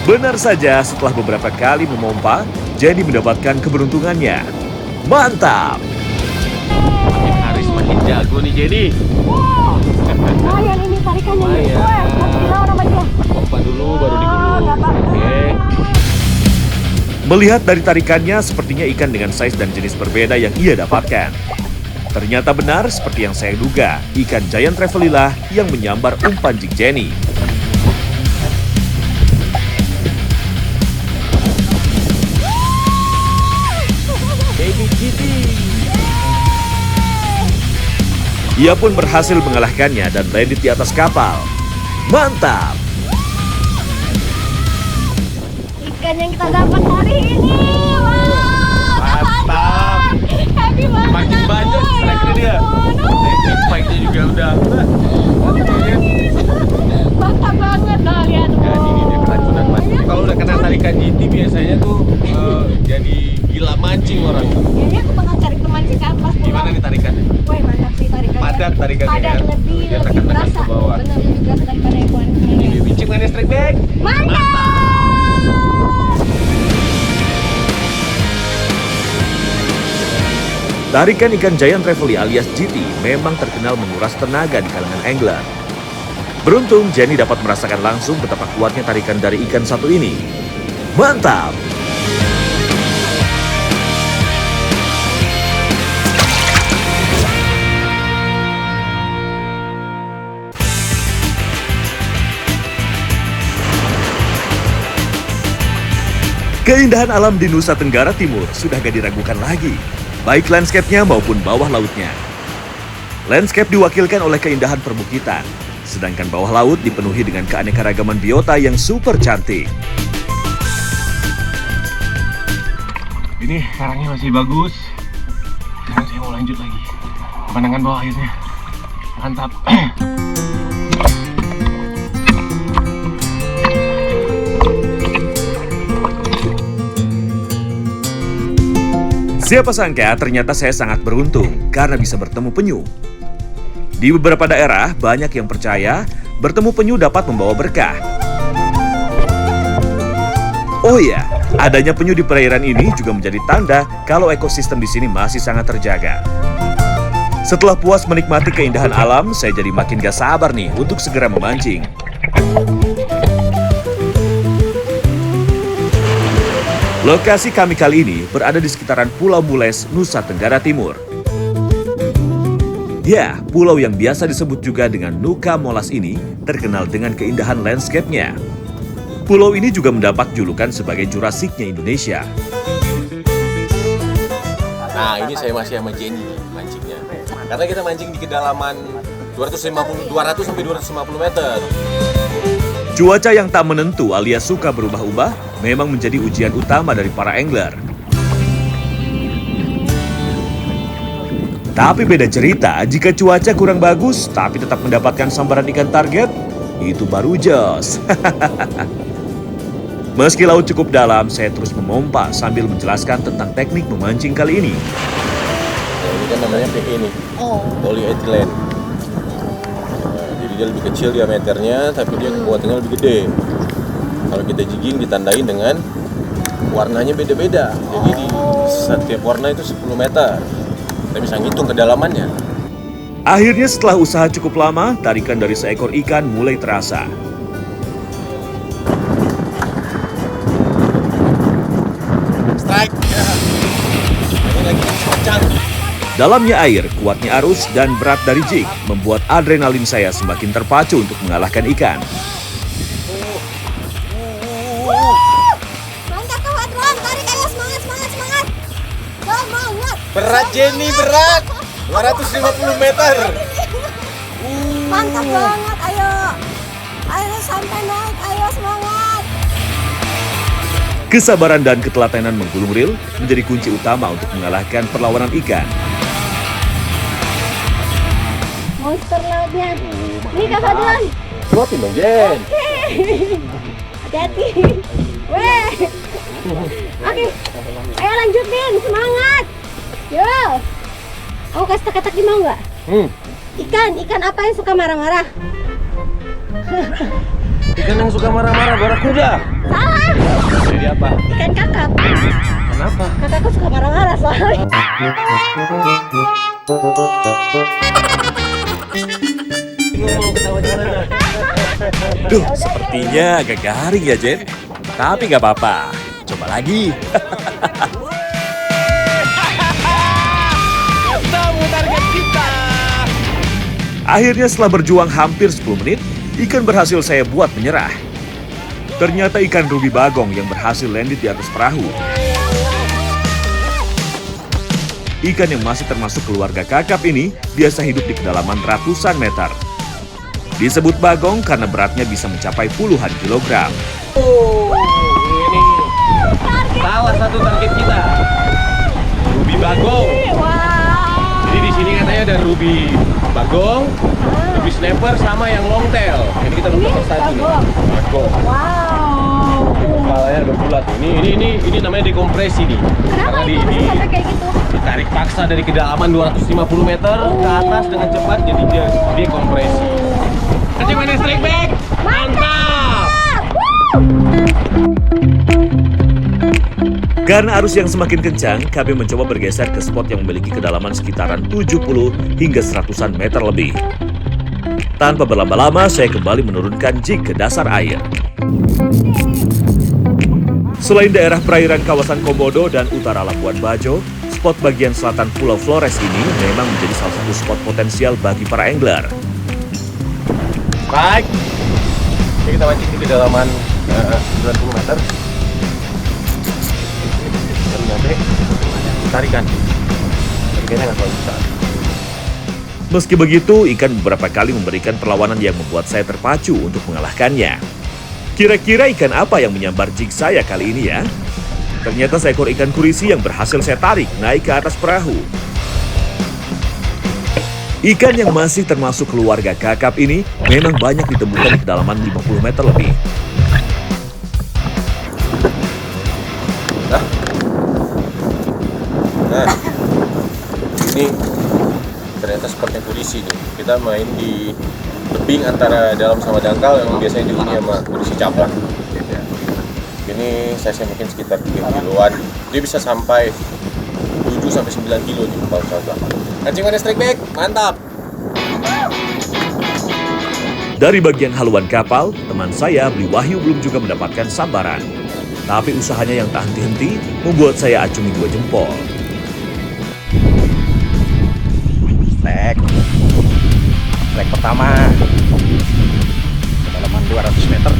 Benar saja, setelah beberapa kali memompa, Jenny mendapatkan keberuntungannya. Mantap! Makin hari semakin jago nih Jenny. Lumayan ini tarikannya nih. Lumayan. Wah, 1 kilo sama dia. Pompa dulu baru digulung. nggak apa-apa. Oke. Melihat dari tarikannya, sepertinya ikan dengan size dan jenis berbeda yang ia dapatkan. Ternyata benar seperti yang saya duga, ikan giant Trevelila yang menyambar umpan jig Jenny. Baby GT. Ia pun berhasil mengalahkannya dan landed di atas kapal. Mantap! Ikan yang kita dapat hari ini. Wah, Mantap. happy banget. Makin banyak strike dia. Spike-nya juga udah. Mantap banget loh, lihat. Jadi ini dia keracunan pasti. Kalau udah kena tarikan GT biasanya tuh jadi gila mancing orang. Ini aku bakal cari pemancing ke atas pulau. Gimana nih tarikannya? Wah, mantap sih tarikannya. Padat tarikannya Padat, kan? lebih Dia lebih tekan-tekan berasa. ke bawah. Benar, lebih berasa daripada yang kemarin. Ini bincang mana strike back? Mantap! Tarikan ikan giant Trevelya alias GT memang terkenal menguras tenaga di kalangan angler. Beruntung, Jenny dapat merasakan langsung betapa kuatnya tarikan dari ikan satu ini. Mantap! Keindahan alam di Nusa Tenggara Timur sudah gak diragukan lagi, baik landscape-nya maupun bawah lautnya. Landscape diwakilkan oleh keindahan perbukitan, sedangkan bawah laut dipenuhi dengan keanekaragaman biota yang super cantik. Ini karangnya masih bagus. Sekarang saya mau lanjut lagi. Pemandangan bawah airnya mantap. Siapa sangka ternyata saya sangat beruntung karena bisa bertemu penyu. Di beberapa daerah, banyak yang percaya bertemu penyu dapat membawa berkah. Oh iya, adanya penyu di perairan ini juga menjadi tanda kalau ekosistem di sini masih sangat terjaga. Setelah puas menikmati keindahan alam, saya jadi makin gak sabar nih untuk segera memancing. Lokasi kami kali ini berada di sekitaran Pulau Mules, Nusa Tenggara Timur. Ya, pulau yang biasa disebut juga dengan Nuka Molas ini terkenal dengan keindahan landscape-nya. Pulau ini juga mendapat julukan sebagai Jurasiknya Indonesia. Nah, ini saya masih sama Jenny mancingnya. Karena kita mancing di kedalaman 200 sampai 250 meter. Cuaca yang tak menentu alias suka berubah-ubah memang menjadi ujian utama dari para angler. Tapi beda cerita jika cuaca kurang bagus tapi tetap mendapatkan sambaran ikan target, itu baru jos. Meski laut cukup dalam, saya terus memompa sambil menjelaskan tentang teknik memancing kali ini. Nah, ini kan namanya PE nih, polyethylene. Nah, jadi dia lebih kecil diameternya, tapi dia kekuatannya lebih gede. Kalau kita jigging ditandain dengan warnanya beda-beda. Jadi di setiap warna itu 10 meter. Kita bisa ngitung kedalamannya. Akhirnya setelah usaha cukup lama, tarikan dari seekor ikan mulai terasa. Strike. Ya. Ini lagi kencang. Dalamnya air, kuatnya arus, dan berat dari jig membuat adrenalin saya semakin terpacu untuk mengalahkan ikan. Mantap kawan, tarik ayo semangat. Semangat. Berat Jenny, berat. 250 meter. Mantap banget, ayo. Ayo sampai naik, ayo semangat. Kesabaran dan ketelatenan menggulung reel menjadi kunci utama untuk mengalahkan perlawanan ikan. Monster lautnya. Ini Kak Fadlan. Kuatin dong, Jen. Hati-hati. Weh. Oke. Ayo lanjutin, semangat. Yo. Aku kasih teka-teki mau nggak? Ikan apa yang suka marah-marah? Ikan yang suka marah-marah, barakuda. Salah. Jadi apa? Ikan kakap. Kenapa? Kakakku suka marah-marah soalnya. Ngomong ketawa di mana? Duh, sepertinya agak garing ya, Jen. Tapi nggak apa-apa. Coba lagi. Ketemu target kita. Akhirnya setelah berjuang hampir 10 menit, ikan berhasil saya buat menyerah. Ternyata ikan ruby bagong yang berhasil landed di atas perahu. Ikan yang masih termasuk keluarga kakap ini biasa hidup di kedalaman ratusan meter. Disebut bagong karena beratnya bisa mencapai puluhan kilogram. Oh, ini salah satu target kita. Ruby bagong. Wow. Jadi di sini katanya ada ruby bagong, ruby snapper sama yang long tail. Jadi kita Ini dapat satu nih. bagong. Bagong. Wow. Kepalanya agak bulat. Ini namanya dekompresi nih. Kenapa itu bisa sampai kayak gitu? Ditarik paksa dari kedalaman 250 meter ke atas dengan cepat, jadi dia dekompresi. Kencing manis strike back. Mantap. Karena arus yang semakin kencang, kami mencoba bergeser ke spot yang memiliki kedalaman sekitaran 70 hingga 100-an meter lebih. Tanpa berlama-lama, saya kembali menurunkan jig ke dasar air. Selain daerah perairan kawasan Komodo dan utara Labuan Bajo, spot bagian selatan Pulau Flores ini memang menjadi salah satu spot potensial bagi para angler. Baik. Jadi kita mancing di kedalaman 90 meter. Baru nyampe, tarikan. Tarikannya nggak terlalu besar. Meski begitu, ikan beberapa kali memberikan perlawanan yang membuat saya terpacu untuk mengalahkannya. Kira-kira ikan apa yang menyambar jig saya kali ini ya? Ternyata seekor ikan kurisi yang berhasil saya tarik naik ke atas perahu. Ikan yang masih termasuk keluarga kakap ini memang banyak ditemukan di kedalaman 50 meter lebih. Nah, ini ternyata spotnya kurisi nih. Kita main di tebing antara dalam sama dangkal yang biasanya dihuni sama kurisi caplak. Ini size mungkin sekitar 3 kiloan. Dia bisa sampai 7 sampai 9 kilo nih kalau caplak. Kencing manis strike back, mantap. Dari bagian haluan kapal, teman saya Bli Wahyu belum juga mendapatkan sambaran. Tapi usahanya yang tak henti-henti membuat saya acungi 2 jempol. Strike pertama kedalaman 200 meter.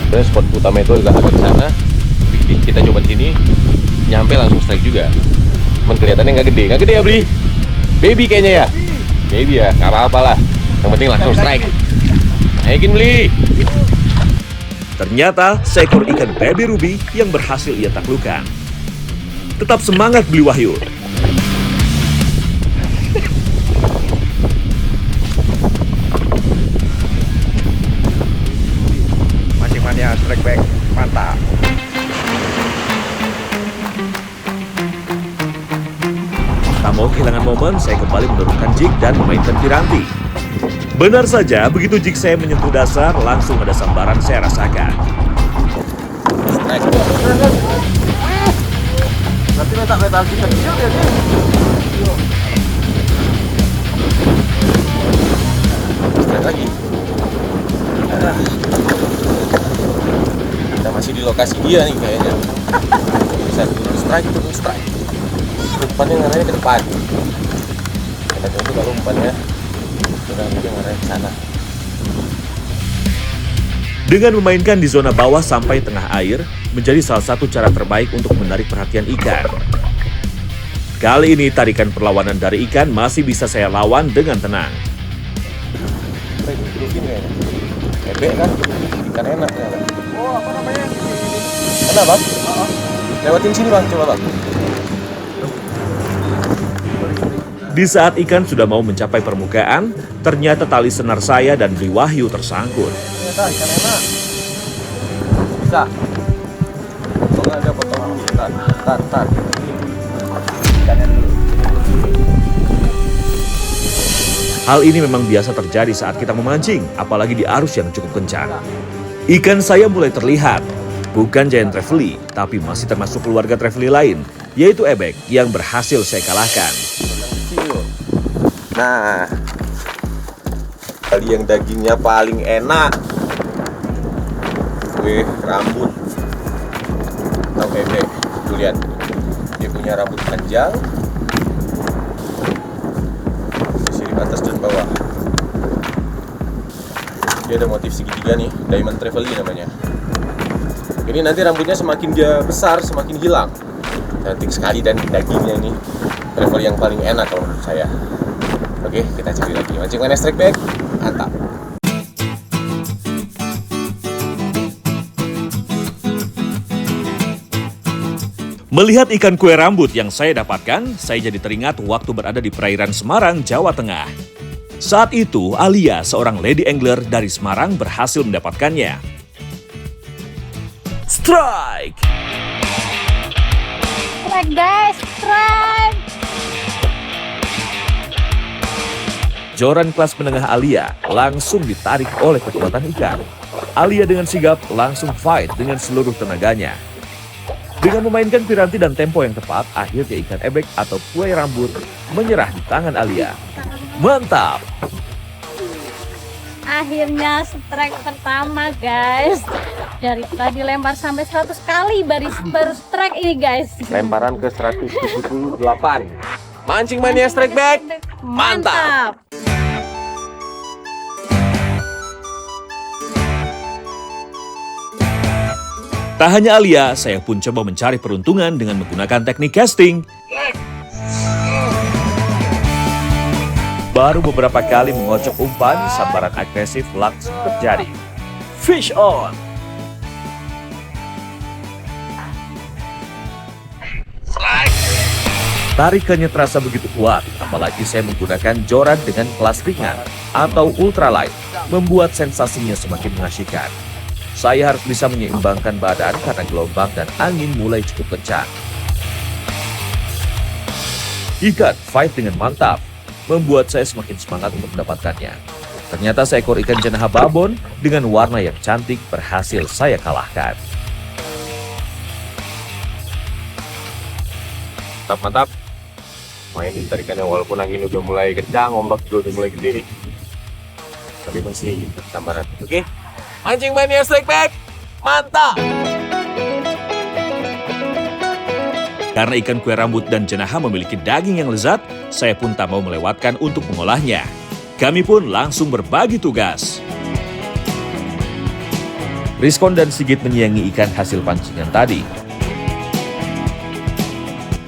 Sebenarnya spot utama itu agak di sana. Kita coba di sini, nyampe langsung strike juga. Cuman kelihatannya nggak gede ya Bli? Baby kayaknya ya? Baby ya, nggak apa-apa lah. Yang penting langsung strike. Naikin Bli. Ternyata seekor ikan baby ruby yang berhasil ia taklukkan. Tetap semangat Bli Wahyu. Mancing mania strike back, mantap. Tak mau kehilangan momen, saya kembali menurunkan jig dan memainkan piranti. Benar saja, begitu jig saya menyentuh dasar, langsung ada sambaran saya rasakan. Strike. Berarti letak kita kecil ya sih. Strike lagi. Kita masih di lokasi dia nih kayaknya. Bisa turun strike. Umpannya ngarahnya ke depan. Kita coba kalau umpannya sudah mungkin ngarahnya ke sana. Dengan memainkan di zona bawah sampai tengah air, menjadi salah satu cara terbaik untuk menarik perhatian ikan. Kali ini tarikan perlawanan dari ikan masih bisa saya lawan dengan tenang. Bebek kan? Ikan enak ya kan? Oh, apa namanya? Enak bang? Lewatin sini bang, coba bang. Di saat ikan sudah mau mencapai permukaan, ternyata tali senar saya dan Bli Wahyu tersangkut. Ternyata ikan enak. Bisa. Potong aja, potong. Tar. Ikannya dulu. Hal ini memang biasa terjadi saat kita memancing, apalagi di arus yang cukup kencang. Ikan saya mulai terlihat, bukan giant trevally, tapi masih termasuk keluarga trevally lain, yaitu ebek yang berhasil saya kalahkan. Nah, kali yang dagingnya paling enak. Wih, rambut. Tahu ebek, tuh lihat. Dia punya rambut panjang. Di sini atas dan bawah. Dia ada motif segitiga nih, diamond trevally namanya. Ini nanti rambutnya semakin dia besar, semakin hilang. Cantik sekali dan dagingnya ini trevally yang paling enak kalau menurut saya. Oke, kita cari lagi. Mancing mana strike back? Mantap. Melihat ikan kue rambut yang saya dapatkan, saya jadi teringat waktu berada di perairan Semarang, Jawa Tengah. Saat itu, Alia, seorang lady angler dari Semarang, berhasil mendapatkannya. Strike! Strike guys, strike. Joran kelas menengah Alia langsung ditarik oleh kekuatan ikan. Alia dengan sigap langsung fight dengan seluruh tenaganya. Dengan memainkan piranti dan tempo yang tepat, akhirnya ikan ebek atau kue rambut menyerah di tangan Alia. Mantap! Akhirnya strike pertama guys. Dari tadi lempar sampai 100 kali baru strike ini guys. Lemparan ke 178. Mancing mania strike back. Mantap. Tak hanya Alia, saya pun coba mencari peruntungan dengan menggunakan teknik casting. Baru beberapa kali mengocok umpan, sambaran agresif langsung terjadi. Fish on! Tarikannya terasa begitu kuat, apalagi saya menggunakan joran dengan kelas ringan atau ultralight, membuat sensasinya semakin mengasyikkan. Saya harus bisa menyeimbangkan badan karena gelombang dan angin mulai cukup kencang. Ikan fight dengan mantap, membuat saya semakin semangat untuk mendapatkannya. Ternyata seekor ikan jenaha babon dengan warna yang cantik berhasil saya kalahkan. Mantap. Mainin tarikannya walaupun angin udah mulai kencang, ombak juga udah mulai gede. Tapi masih sambaran. Oke. Mancing mania strike back. Mantap. Karena ikan kue rambut dan jenaha memiliki daging yang lezat, saya pun tak mau melewatkan untuk mengolahnya. Kami pun langsung berbagi tugas. Rizkon dan Sigit menyiangi ikan hasil pancingan tadi.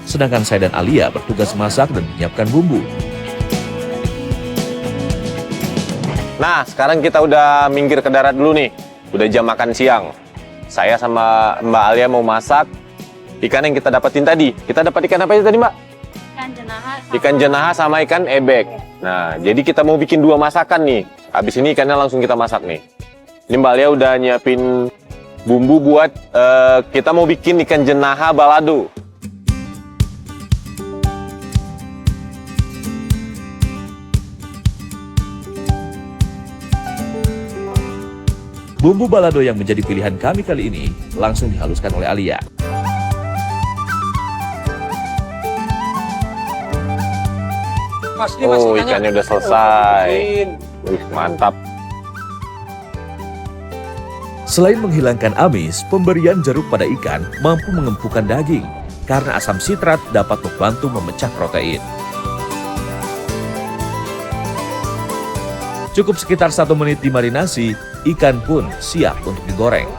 Sedangkan saya dan Alia bertugas masak dan menyiapkan bumbu. Nah, sekarang kita udah minggir ke darat dulu nih. Udah jam makan siang. Saya sama Mbak Alia mau masak ikan yang kita dapetin tadi. Kita dapat ikan apa aja tadi, Mbak? Ikan jenaha sama ikan ebek. Nah, jadi kita mau bikin dua masakan nih. Habis ini ikannya langsung kita masak nih. Ini Mbak Alia udah nyiapin bumbu buat kita mau bikin ikan jenaha balado. Bumbu balado yang menjadi pilihan kami kali ini langsung dihaluskan oleh Alia. Oh, ikannya udah selesai. Wih, mantap. Selain menghilangkan amis, pemberian jeruk pada ikan mampu mengempukkan daging karena asam sitrat dapat membantu memecah protein. Cukup sekitar 1 menit dimarinasi, ikan pun siap untuk digoreng.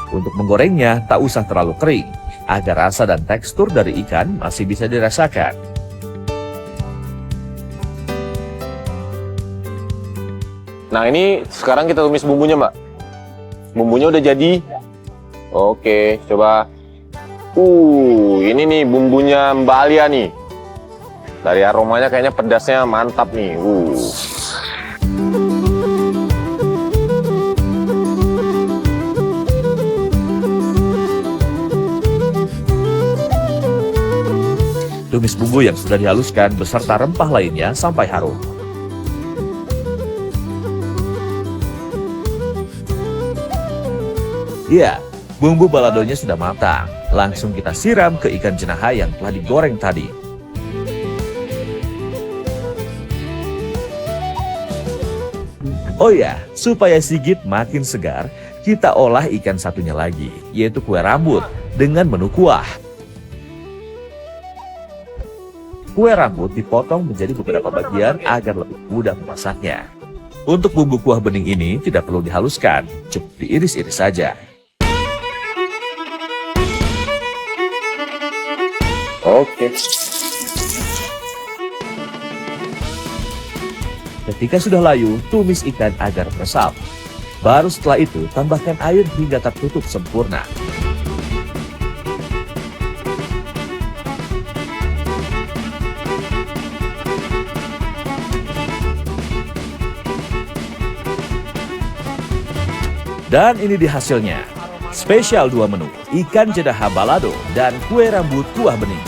Untuk menggorengnya, tak usah terlalu kering, agar rasa dan tekstur dari ikan masih bisa dirasakan. Nah, ini sekarang kita tumis bumbunya, Mbak. Bumbunya udah jadi. Oke, coba. Ini nih bumbunya Mbak Alia nih. Dari aromanya kayaknya pedasnya mantap nih. tumis bumbu yang sudah dihaluskan beserta rempah lainnya sampai harum. Ya, bumbu baladonya sudah matang. Langsung kita siram ke ikan jenaha yang telah digoreng tadi. Oh ya, supaya Sigit makin segar, kita olah ikan satunya lagi, yaitu kue rambut dengan menu kuah. Kue rambut dipotong menjadi beberapa bagian agar lebih mudah memasaknya. Untuk bumbu kuah bening ini tidak perlu dihaluskan, cukup diiris-iris saja. Oke. Ketika sudah layu, tumis ikan agar meresap. Baru setelah itu, tambahkan air hingga tertutup sempurna. Dan ini dia hasilnya. Spesial 2 menu, ikan jenaha balado dan kue rambut kuah bening.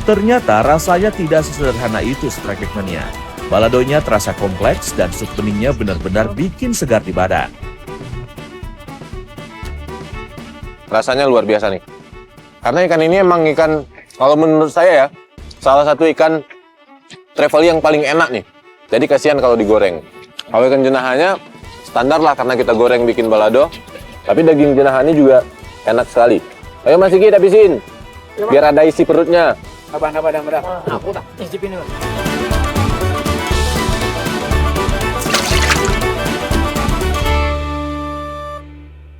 Ternyata rasanya tidak sesederhana itu Strike Mania. Baladonya terasa kompleks dan sup beningnya benar-benar bikin segar di badan. Rasanya luar biasa nih. Karena ikan ini emang ikan, kalau menurut saya ya, salah satu ikan travel yang paling enak nih. Jadi kasihan kalau digoreng. Kalau ikan jenahanya standar lah karena kita goreng bikin balado. Tapi daging jenahanya juga enak sekali. Ayo Mas Sigit habisin. Biar ada isi perutnya. Abang. Aku tak cicipin dulu.